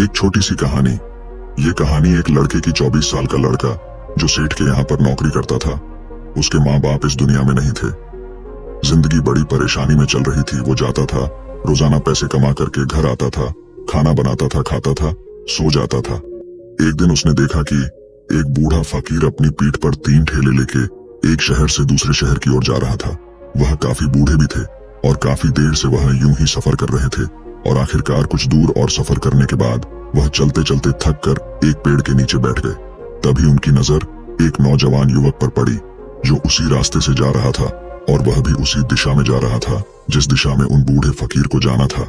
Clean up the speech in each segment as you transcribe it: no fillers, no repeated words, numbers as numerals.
एक छोटी सी कहानी। ये कहानी एक लड़के की 24 साल का लड़का जो सेठ के यहाँ पर नौकरी करता था। उसके माँ बाप इस दुनिया में नहीं थे। जिंदगी बड़ी परेशानी में चल रही थी। वो जाता था, रोजाना पैसे कमा करके घर आता था, खाना बनाता था, खाता था, सो जाता था। एक दिन उसने देखा कि एक बूढ़ा फकीर अपनी पीठ पर 3 ठेले लेके एक शहर से दूसरे शहर की ओर जा रहा था। वह काफी बूढ़े भी थे और काफी देर से वह यूं ही सफर कर रहे थे और आखिरकार कुछ दूर और सफर करने के बाद वह चलते चलते थक कर एक पेड़ के नीचे बैठ गए। तभी उनकी नजर एक नौजवान युवक पर पड़ी जो उसी रास्ते से जा रहा था और वह भी उसी दिशा में जा रहा था जिस दिशा में उन बूढ़े फकीर को जाना था।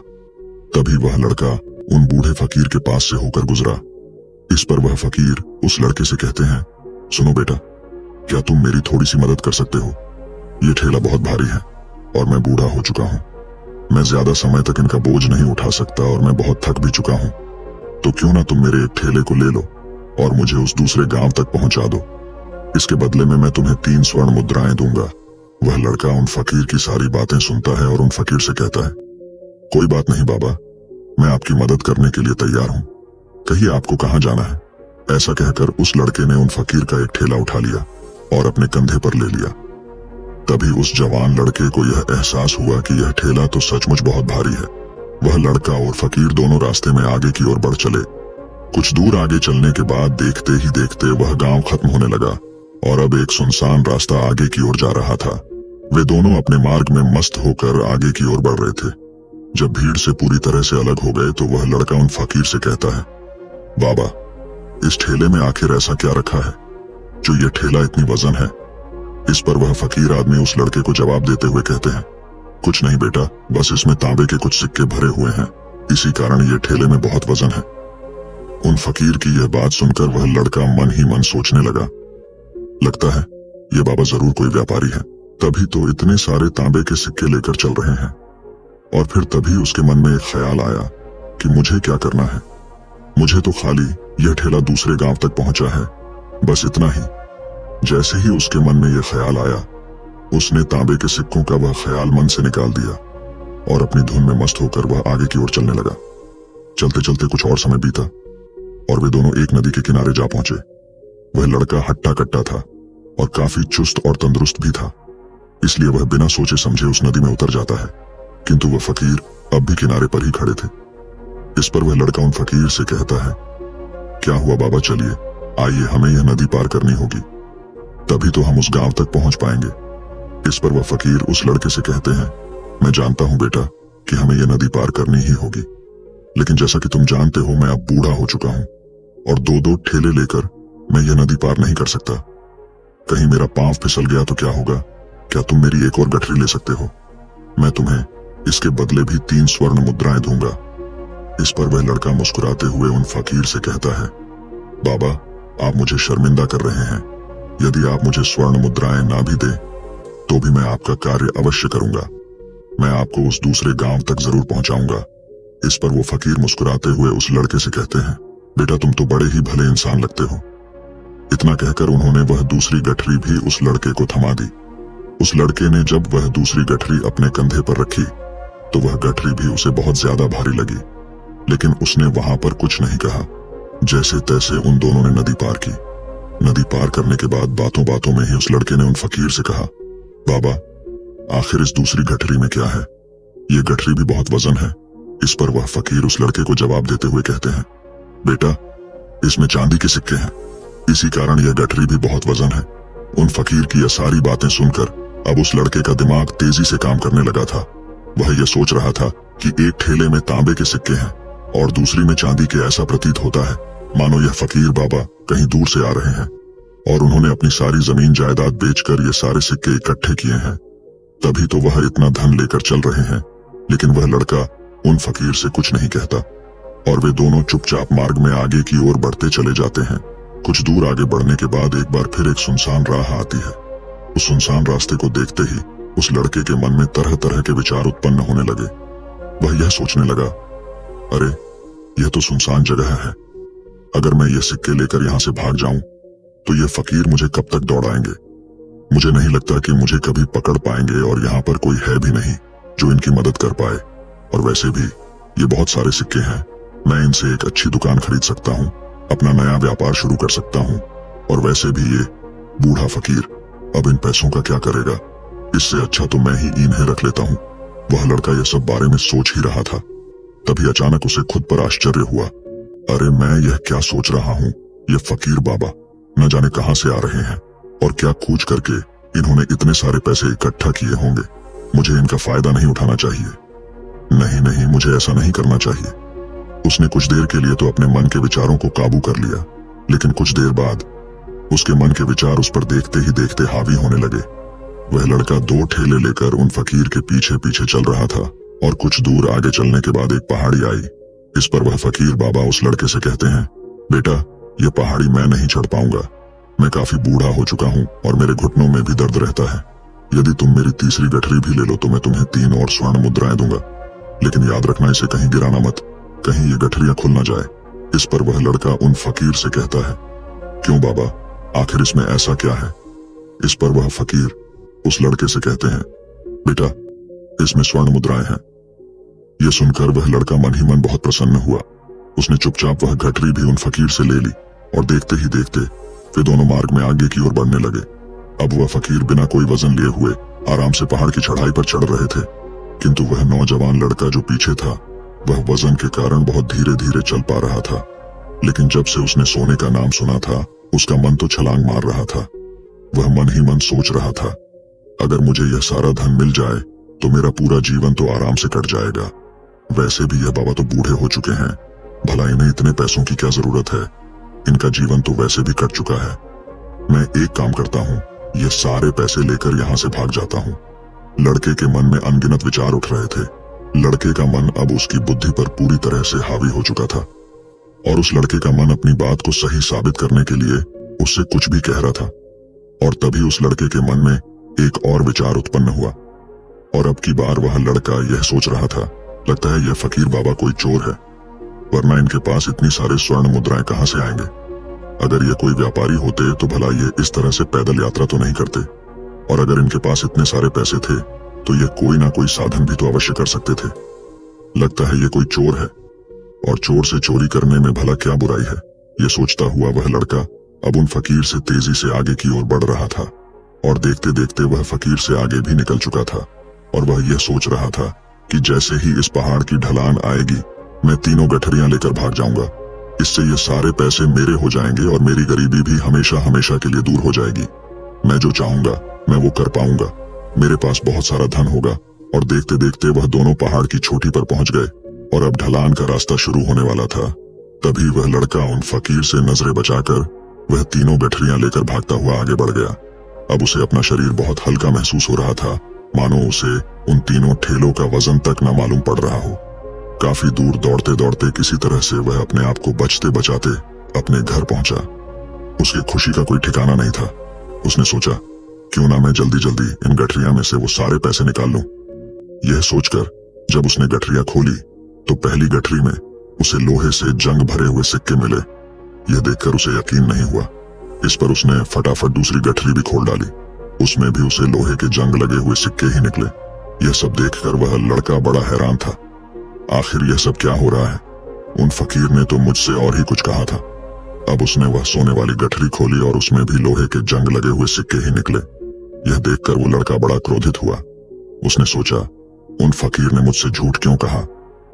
तभी वह लड़का उन बूढ़े फकीर के पास से होकर गुजरा। इस पर वह फकीर उस लड़के से कहते हैं, सुनो बेटा, क्या तुम मेरी थोड़ी सी मदद कर सकते हो? ये ठेला बहुत भारी है और मैं बूढ़ा हो चुका हूँ। मैं ज्यादा समय तक इनका बोझ नहीं उठा सकता और मैं बहुत थक भी चुका हूँ। तो क्यों ना तुम मेरे एक ठेले को ले लो और मुझे उस दूसरे गांव तक पहुंचा दो। इसके बदले में मैं तुम्हें 3 स्वर्ण मुद्राएं दूंगा। वह लड़का उन फकीर की सारी बातें सुनता है और उन फकीर से कहता है, कोई बात नहीं बाबा, मैं आपकी मदद करने के लिए तैयार हूँ। कहिए आपको कहाँ जाना है? ऐसा कहकर उस लड़के ने उन फकीर का एक ठेला उठा लिया और अपने कंधे पर ले लिया। तभी उस जवान लड़के को यह एहसास हुआ कि यह ठेला तो सचमुच बहुत भारी है। वह लड़का और फकीर दोनों रास्ते में आगे की ओर बढ़ चले। कुछ दूर आगे चलने के बाद देखते ही देखते वह गांव खत्म होने लगा और अब एक सुनसान रास्ता आगे की ओर जा रहा था। वे दोनों अपने मार्ग में मस्त होकर आगे की ओर बढ़ रहे थे। जब भीड़ से पूरी तरह से अलग हो गए तो वह लड़का उन फकीर से कहता है, बाबा, इस ठेले में आखिर ऐसा क्या रखा है जो ये ठेला इतनी वजन है? इस पर वह फकीर आदमी उस लड़के को जवाब देते हुए कहते हैं, कुछ नहीं बेटा, बस इसमें तांबे के कुछ सिक्के भरे हुए हैं, इसी कारण ये ठेले में बहुत वजन है। उन फकीर की यह बात सुनकर वह लड़का मन ही मन सोचने लगा, लगता है ये बाबा जरूर कोई व्यापारी है, तभी तो इतने सारे तांबे के सिक्के लेकर चल रहे हैं। और फिर तभी उसके मन में एक ख्याल आया कि मुझे क्या करना है। मुझे तो खाली यह ठेला दूसरे गांव तक पहुंचा है, बस इतना ही। जैसे ही उसके मन में यह ख्याल आया, उसने तांबे के सिक्कों का वह ख्याल मन से निकाल दिया और अपनी धुन में मस्त होकर वह आगे की ओर चलने लगा। चलते चलते कुछ और समय बीता और वे दोनों एक नदी के किनारे जा पहुंचे। वह लड़का हट्टा कट्टा था और काफी चुस्त और तंदुरुस्त भी था, इसलिए वह बिना सोचे समझे उस नदी में उतर जाता है। किंतु वह फकीर अब भी किनारे पर ही खड़े थे। इस पर वह लड़का उन फकीर से कहता है, क्या हुआ बाबा, चलिए आइए, हमें यह नदी पार करनी होगी, तभी तो हम उस गांव तक पहुंच पाएंगे। इस पर वह फकीर उस लड़के से कहते हैं, मैं जानता हूं बेटा कि हमें यह नदी पार करनी ही होगी, लेकिन जैसा कि तुम जानते हो मैं अब बूढ़ा हो चुका हूं और 2-2 ठेले लेकर मैं यह नदी पार नहीं कर सकता। कहीं मेरा पांव फिसल गया तो क्या होगा? क्या तुम मेरी एक और गठरी ले सकते हो? मैं तुम्हें इसके बदले भी 3 स्वर्ण मुद्राएं दूंगा। इस पर वह लड़का मुस्कुराते हुए उन फकीर से कहता है, बाबा, आप मुझे शर्मिंदा कर रहे हैं। यदि आप मुझे स्वर्ण मुद्राएं ना भी दें तो भी मैं आपका कार्य अवश्य करूंगा। मैं आपको उस दूसरे गांव तक जरूर पहुंचाऊंगा। इस पर वो फकीर मुस्कुराते हुए उस लड़के से कहते हैं, बेटा तुम तो बड़े ही भले इंसान लगते हो। इतना कहकर उन्होंने वह दूसरी गठरी भी उस लड़के को थमा दी। उस लड़के ने जब वह दूसरी गठरी अपने कंधे पर रखी तो वह गठरी भी उसे बहुत ज्यादा भारी लगी, लेकिन उसने वहां पर कुछ नहीं कहा। जैसे तैसे उन दोनों ने नदी पार की। नदी पार करने के बाद बातों बातों में ही उस लड़के ने उन फकीर से कहा, बाबा, आखिर इस दूसरी गठरी में क्या है? ये गठरी भी बहुत वजन है। इस पर वह फकीर उस लड़के को जवाब देते हुए कहते हैं, बेटा, इसमें चांदी के सिक्के हैं, इसी कारण यह गठरी भी बहुत वजन है। उन फकीर की यह सारी बातें सुनकर अब उस लड़के का दिमाग तेजी से काम करने लगा था। वह यह सोच रहा था कि एक ठेले में तांबे के सिक्के हैं और दूसरी में चांदी के। ऐसा प्रतीत होता है मानो यह फकीर बाबा कहीं दूर से आ रहे हैं और उन्होंने अपनी सारी जमीन जायदाद बेचकर ये सारे सिक्के इकट्ठे किए हैं, तभी तो वह इतना धन लेकर चल रहे हैं। लेकिन वह लड़का उन फकीर से कुछ नहीं कहता और वे दोनों चुपचाप मार्ग में आगे की ओर बढ़ते चले जाते हैं। कुछ दूर आगे बढ़ने के बाद एक बार फिर एक सुनसान राह आती है। उस सुनसान रास्ते को देखते ही उस लड़के के मन में तरह तरह के विचार उत्पन्न होने लगे। वह यह सोचने लगा, अरे यह तो सुनसान जगह है, अगर मैं ये सिक्के लेकर यहाँ से भाग जाऊं तो ये फकीर मुझे कब तक दौड़ाएंगे? मुझे नहीं लगता कि मुझे कभी पकड़ पाएंगे और यहाँ पर कोई है भी नहीं जो इनकी मदद कर पाए। और वैसे भी ये बहुत सारे सिक्के हैं, मैं इनसे एक अच्छी दुकान खरीद सकता हूँ, अपना नया व्यापार शुरू कर सकता हूँ। और वैसे भी ये बूढ़ा फकीर अब इन पैसों का क्या करेगा? इससे अच्छा तो मैं ही इन्हें रख लेता हूँ। वह लड़का यह सब बारे में सोच ही रहा था, तभी अचानक उसे खुद पर आश्चर्य हुआ। अरे मैं यह क्या सोच रहा हूँ? ये फकीर बाबा न जाने कहां से आ रहे हैं और क्या खोज करके इन्होंने इतने सारे पैसे इकट्ठा किए होंगे। मुझे इनका फायदा नहीं उठाना चाहिए। नहीं नहीं, मुझे ऐसा नहीं करना चाहिए। उसने कुछ देर के लिए तो अपने मन के विचारों को काबू कर लिया, लेकिन कुछ देर बाद उसके मन के विचार उस पर देखते ही देखते हावी होने लगे। वह लड़का 2 ठेले लेकर उन फकीर के पीछे पीछे चल रहा था और कुछ दूर आगे चलने के बाद एक पहाड़ी आई। इस पर वह फकीर बाबा उस लड़के से कहते हैं, बेटा यह पहाड़ी मैं नहीं चढ़ पाऊंगा। मैं काफी बूढ़ा हो चुका हूँ और मेरे घुटनों में भी दर्द रहता है। यदि तुम मेरी तीसरी गठरी भी ले लो तो मैं तुम्हें 3 और स्वर्ण मुद्राएं दूंगा, लेकिन याद रखना इसे कहीं गिराना मत, कहीं ये गठरियां खुल ना जाए। इस पर वह लड़का उन फकीर से कहता है, क्यों बाबा, आखिर इसमें ऐसा क्या है? इस पर वह फकीर उस लड़के से कहते हैं, बेटा इसमें स्वर्ण मुद्राएं हैं। यह सुनकर वह लड़का मन ही मन बहुत प्रसन्न हुआ। उसने चुपचाप वह गठरी भी उन फकीर से ले ली और देखते ही देखते वे दोनों मार्ग में आगे की ओर बढ़ने लगे। अब वह फकीर बिना कोई वजन लिए हुए आराम से पहाड़ की चढ़ाई पर चढ़ रहे थे, किंतु वह नौजवान लड़का जो पीछे था वह वजन के कारण बहुत धीरे धीरे चल पा रहा था। लेकिन जब से उसने सोने का नाम सुना था उसका मन तो छलांग मार रहा था। वह मन ही मन सोच रहा था, अगर मुझे यह सारा धन मिल जाए तो मेरा पूरा जीवन तो आराम से कट जाएगा। वैसे भी यह बाबा तो बूढ़े हो चुके हैं, भला इन्हें इतने पैसों की क्या जरूरत है? इनका जीवन तो वैसे भी कट चुका है। मैं एक काम करता हूँ, ये सारे पैसे लेकर यहाँ से भाग जाता हूँ। लड़के के मन में अनगिनत विचार उठ रहे थे। लड़के का मन अब उसकी बुद्धि पर पूरी तरह से हावी हो चुका था और उस लड़के का मन अपनी बात को सही साबित करने के लिए उससे कुछ भी कह रहा था। और तभी उस लड़के के मन में एक और विचार उत्पन्न हुआ और अब की बार वह लड़का यह सोच रहा था, लगता है यह फकीर बाबा कोई चोर है, वरना इनके पास इतनी सारे स्वर्ण मुद्राएं कहां से आएंगे? अगर ये कोई व्यापारी होते तो भला ये इस तरह से पैदल यात्रा तो नहीं करते, और अगर इनके पास इतने सारे पैसे थे तो ये कोई ना कोई साधन भी तो अवश्य कर सकते थे। लगता है ये कोई चोर है, और चोर से चोरी करने में भला क्या बुराई है? ये सोचता हुआ वह लड़का अब उन फकीर से तेजी से आगे की ओर बढ़ रहा था और देखते देखते वह फकीर से आगे भी निकल चुका था। और वह यह सोच रहा था कि जैसे ही इस पहाड़ की ढलान आएगी मैं 3 गठरियां लेकर भाग जाऊंगा। इससे ये सारे पैसे मेरे हो जाएंगे और मेरी गरीबी भी हमेशा हमेशा के लिए दूर हो जाएगी। मैं जो चाहूंगा मैं वो कर पाऊंगा। मेरे पास बहुत सारा धन होगा। और देखते देखते वह दोनों पहाड़ की चोटी पर पहुंच गए और अब ढलान का रास्ता शुरू होने वाला था। तभी वह लड़का उन फकीर से नजरें बचाकर वह 3 गठरियां लेकर भागता हुआ आगे बढ़ गया। अब उसे अपना शरीर बहुत हल्का महसूस हो रहा था, मानो उसे उन 3 ठेलों का वजन तक न मालूम पड़ रहा हो। काफी दूर दौड़ते दौड़ते किसी तरह से वह अपने आप को बचते बचाते अपने घर पहुंचा। उसकी खुशी का कोई ठिकाना नहीं था। उसने सोचा, क्यों ना मैं जल्दी जल्दी इन गठरियां में से वो सारे पैसे निकाल लूं। यह सोचकर जब उसने गठरियां खोली तो पहली गठरी में उसे लोहे से जंग भरे हुए सिक्के मिले। यह देखकर उसे यकीन नहीं हुआ। इस पर उसने फटाफट दूसरी गठरी भी खोल डाली। उसमें भी उसे लोहे के जंग लगे हुए सिक्के ही निकले। यह सब देखकर वह लड़का बड़ा हैरान था। आखिर यह सब क्या हो रहा है? उन फकीर ने तो मुझसे और ही कुछ कहा था। अब उसने वह सोने वाली गठरी खोली और उसमें भी लोहे के जंग लगे हुए सिक्के ही निकले। यह देखकर वो लड़का बड़ा क्रोधित हुआ। उसने सोचा, उन फकीर ने मुझसे झूठ क्यों कहा?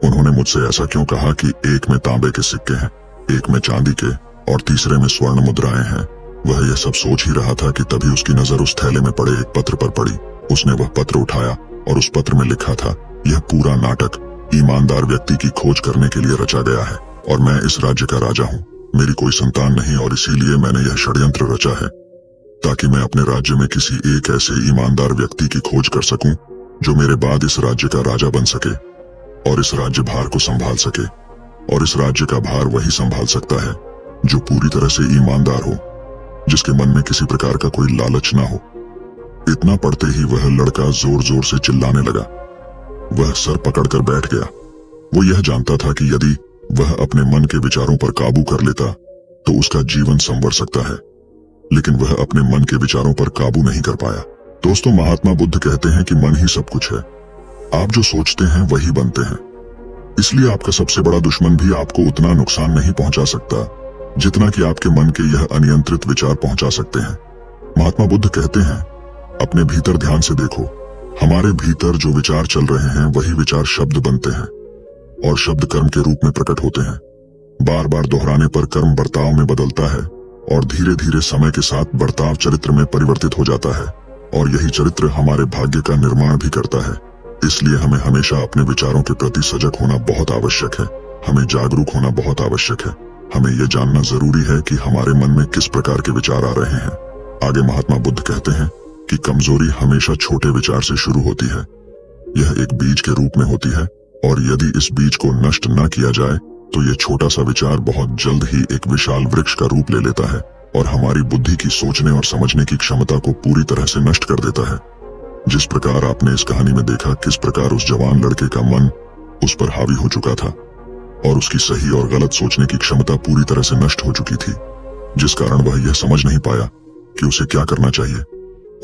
उन्होंने मुझसे ऐसा क्यों कहा कि एक में तांबे के सिक्के हैं, एक में चांदी के और तीसरे में स्वर्ण मुद्राएं हैं? वह यह सब सोच ही रहा था कि तभी उसकी नजर उस थैले में पड़े एक पत्र पर पड़ी। उसने वह पत्र उठाया और उस पत्र में लिखा था, यह पूरा नाटक ईमानदार व्यक्ति की खोज करने के लिए रचा गया है और मैं इस राज्य का राजा हूँ। मेरी कोई संतान नहीं और इसीलिए मैंने यह षड्यंत्र रचा है ताकि मैं अपने राज्य में किसी एक ऐसे ईमानदार व्यक्ति की खोज कर सकूं जो मेरे बाद इस राज्य का राजा बन सके और इस राज्य भार को संभाल सके। और इस राज्य का भार वही संभाल सकता है जो पूरी तरह से ईमानदार हो, जिसके मन में किसी प्रकार का कोई लालच ना हो। इतना पढ़ते ही वह लड़का जोर जोर से चिल्लाने लगा। वह सर पकड़कर बैठ गया। वो यह जानता था कि यदि वह अपने मन के विचारों पर काबू कर लेता तो उसका जीवन संवर सकता है, लेकिन वह अपने मन के विचारों पर काबू नहीं कर पाया। दोस्तों, महात्मा बुद्ध कहते हैं कि मन ही सब कुछ है। आप जो सोचते हैं वही बनते हैं। इसलिए आपका सबसे बड़ा दुश्मन भी आपको उतना नुकसान नहीं पहुंचा सकता जितना कि आपके मन के यह अनियंत्रित विचार पहुंचा सकते हैं। महात्मा बुद्ध कहते हैं, अपने भीतर ध्यान से देखो। हमारे भीतर जो विचार चल रहे हैं वही विचार शब्द बनते हैं और शब्द कर्म के रूप में प्रकट होते हैं। बार बार दोहराने पर कर्म बर्ताव में बदलता है और धीरे धीरे समय के साथ बर्ताव चरित्र में परिवर्तित हो जाता है और यही चरित्र हमारे भाग्य का निर्माण भी करता है। इसलिए हमें हमेशा अपने विचारों के प्रति सजग होना बहुत आवश्यक है। हमें जागरूक होना बहुत आवश्यक है। हमें यह जानना जरूरी है कि हमारे मन में किस प्रकार के विचार आ रहे हैं। आगे महात्मा बुद्ध कहते हैं कि कमजोरी हमेशा छोटे विचार से शुरू होती है। यह एक बीज के रूप में होती है और यदि इस बीज को नष्ट न किया जाए तो यह छोटा सा विचार बहुत जल्द ही एक विशाल वृक्ष का रूप ले लेता है और हमारी बुद्धि की सोचने और समझने की क्षमता को पूरी तरह से नष्ट कर देता है। जिस प्रकार आपने इस कहानी में देखा किस प्रकार उस जवान लड़के का मन उस पर हावी हो चुका था और उसकी सही और गलत सोचने की क्षमता पूरी तरह से नष्ट हो चुकी थी, जिस कारण वह यह समझ नहीं पाया कि उसे क्या करना चाहिए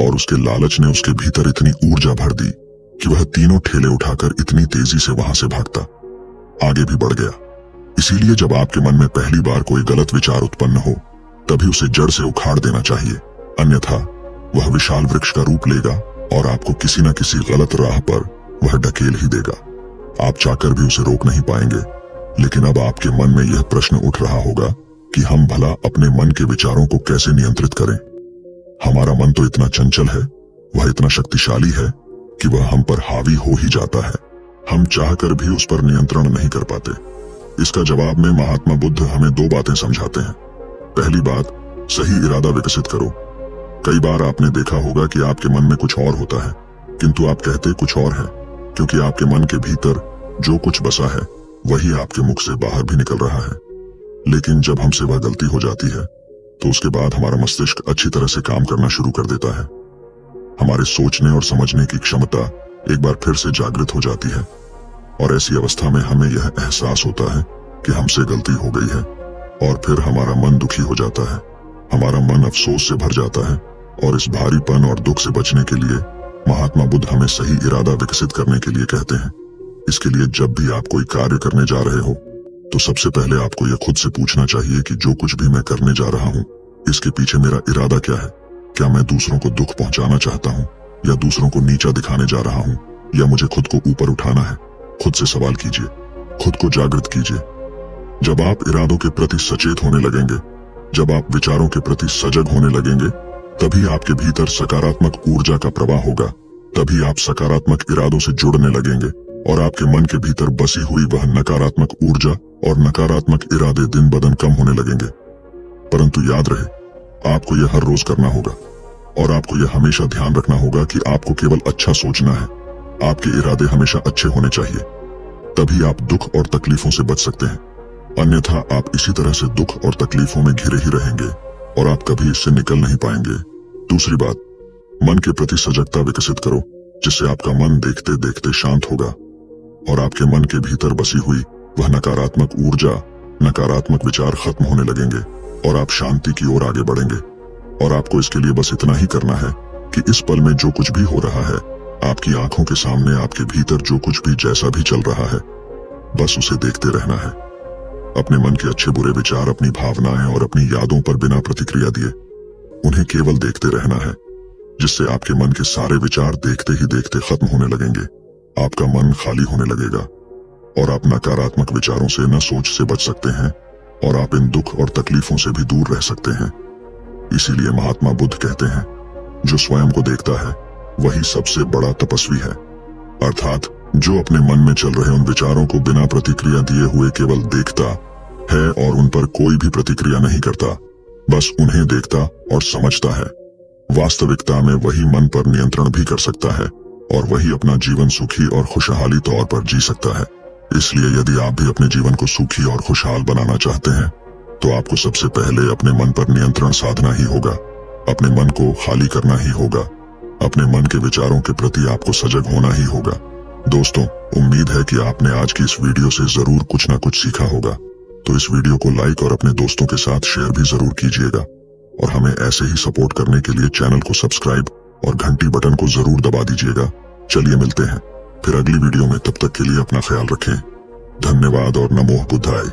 और उसके लालच ने उसके भीतर इतनी ऊर्जा भर दी कि वह तीनों ठेले उठाकर इतनी तेजी से वहां से भागता आगे भी बढ़ गया। इसीलिए जब आपके मन में पहली बार कोई गलत विचार उत्पन्न हो तभी उसे जड़ से उखाड़ देना चाहिए, अन्यथा वह विशाल वृक्ष का रूप लेगा और आपको किसी न किसी गलत राह पर वह ढकेल ही देगा। आप चाहकर भी उसे रोक नहीं पाएंगे। लेकिन अब आपके मन में यह प्रश्न उठ रहा होगा कि हम भला अपने मन के विचारों को कैसे नियंत्रित करें। हमारा मन तो इतना चंचल है, वह इतना शक्तिशाली है कि वह हम पर हावी हो ही जाता है। हम चाहकर भी उस पर नियंत्रण नहीं कर पाते। इसका जवाब में महात्मा बुद्ध हमें दो बातें समझाते हैं। पहली बात, सही इरादा विकसित करो। कई बार आपने देखा होगा कि आपके मन में कुछ और होता है किंतु आप कहते कुछ और है, क्योंकि आपके मन के भीतर जो कुछ बसा है वही आपके मुख से बाहर भी निकल रहा है। लेकिन जब हमसे वह गलती हो जाती है तो उसके बाद हमारा मस्तिष्क अच्छी तरह से काम करना शुरू कर देता है। हमारे सोचने और समझने की क्षमता एक बार फिर से जागृत हो जाती है और ऐसी अवस्था में हमें यह एहसास होता है कि हमसे गलती हो गई है और फिर हमारा मन दुखी हो जाता है। हमारा मन अफसोस से भर जाता है और इस भारीपन और दुख से बचने के लिए महात्मा बुद्ध हमें सही इरादा विकसित करने के लिए कहते हैं। इसके लिए जब भी आप कोई कार्य करने जा रहे हो तो सबसे पहले आपको यह खुद से पूछना चाहिए कि जो कुछ भी मैं करने जा रहा हूँ इसके पीछे मेरा इरादा क्या है। क्या मैं दूसरों को दुख पहुंचाना चाहता हूँ या दूसरों को नीचा दिखाने जा रहा हूँ या मुझे खुद को ऊपर उठाना है। खुद से सवाल कीजिए, खुद को जागृत कीजिए। जब आप इरादों के प्रति सचेत होने लगेंगे, जब आप विचारों के प्रति सजग होने लगेंगे, तभी आपके भीतर सकारात्मक ऊर्जा का प्रवाह होगा। तभी आप सकारात्मक इरादों से जुड़ने लगेंगे और आपके मन के भीतर बसी हुई वह नकारात्मक ऊर्जा और नकारात्मक इरादे दिन ब दिन कम होने लगेंगे। परंतु याद रहे, आपको यह हर रोज करना होगा और आपको यह हमेशा ध्यान रखना होगा कि आपको केवल अच्छा सोचना है। आपके इरादे हमेशा अच्छे होने चाहिए, तभी आप दुख और तकलीफों से बच सकते हैं। अन्यथा आप इसी तरह से दुख और तकलीफों में घिरे ही रहेंगे और आप कभी इससे निकल नहीं पाएंगे। दूसरी बात, मन के प्रति सजगता विकसित करो, जिससे आपका मन देखते देखते शांत होगा और आपके मन के भीतर बसी हुई वह नकारात्मक ऊर्जा, नकारात्मक विचार खत्म होने लगेंगे और आप शांति की ओर आगे बढ़ेंगे। और आपको इसके लिए बस इतना ही करना है कि इस पल में जो कुछ भी हो रहा है, आपकी आंखों के सामने आपके भीतर जो कुछ भी जैसा भी चल रहा है, बस उसे देखते रहना है। अपने मन के अच्छे बुरे विचार, अपनी भावनाएं और अपनी यादों पर बिना प्रतिक्रिया दिए उन्हें केवल देखते रहना है, जिससे आपके मन के सारे विचार देखते ही देखते खत्म होने लगेंगे। आपका मन खाली होने लगेगा और आप नकारात्मक विचारों से न सोच से बच सकते हैं और आप इन दुख और तकलीफों से भी दूर रह सकते हैं। इसीलिए महात्मा बुद्ध कहते हैं, जो स्वयं को देखता है वही सबसे बड़ा तपस्वी है। अर्थात जो अपने मन में चल रहे उन विचारों को बिना प्रतिक्रिया दिए हुए केवल देखता है और उन पर कोई भी प्रतिक्रिया नहीं करता, बस उन्हें देखता और समझता है। वास्तविकता में वही मन पर नियंत्रण भी कर सकता है और वही अपना जीवन सुखी और खुशहाली तौर पर जी सकता है। इसलिए यदि आप भी अपने जीवन को सुखी और खुशहाल बनाना चाहते हैं तो आपको सबसे पहले अपने मन पर नियंत्रण साधना ही होगा। अपने मन को खाली करना ही होगा। अपने मन के विचारों के प्रति आपको सजग होना ही होगा। दोस्तों, उम्मीद है कि आपने आज की इस वीडियो से जरूर कुछ ना कुछ सीखा होगा। तो इस वीडियो को लाइक और अपने दोस्तों के साथ शेयर भी जरूर कीजिएगा और हमें ऐसे ही सपोर्ट करने के लिए चैनल को सब्सक्राइब और घंटी बटन को जरूर दबा दीजिएगा। चलिए मिलते हैं फिर अगली वीडियो में। तब तक के लिए अपना ख्याल रखें। धन्यवाद और नमो बुद्धाय।